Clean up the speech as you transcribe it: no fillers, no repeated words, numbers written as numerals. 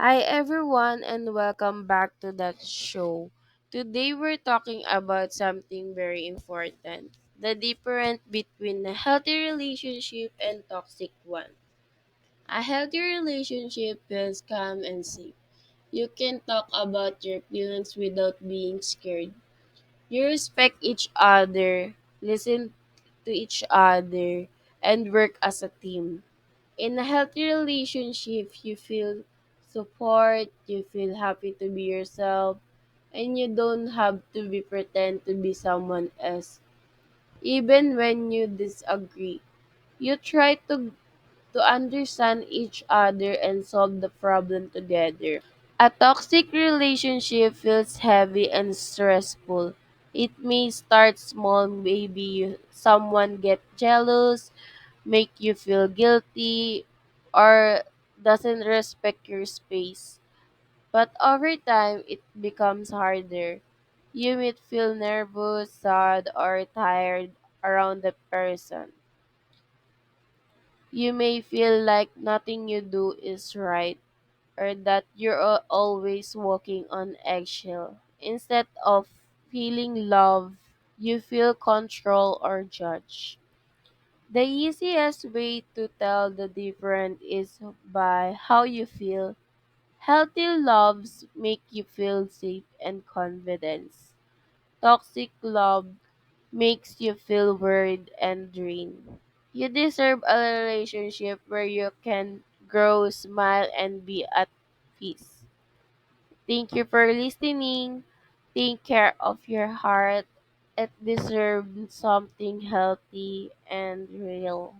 Hi everyone and welcome back to that show. Today we're talking about something very important. The difference between a healthy relationship and toxic one. A healthy relationship feels calm and safe. You can talk about your feelings without being scared. You respect each other, listen to each other, and work as a team. In a healthy relationship, you feel support, you feel happy to be yourself, and you don't have to be pretend to be someone else. Even when you disagree, you try to understand each other and solve the problem together. A toxic relationship feels heavy and stressful. It may start small, maybe someone get jealous, make you feel guilty, or doesn't respect your space. But over time, it becomes harder. You might feel nervous, sad, or tired around the person. You may feel like nothing you do is right, or that you're always walking on eggshell. Instead of feeling love, you feel control or judge. The easiest way to tell the difference is by how you feel. Healthy loves make you feel safe and confident. Toxic love makes you feel worried and drained. You deserve a relationship where you can grow, smile, and be at peace. Thank you for listening. Take care of your heart. It deserves something healthy and real.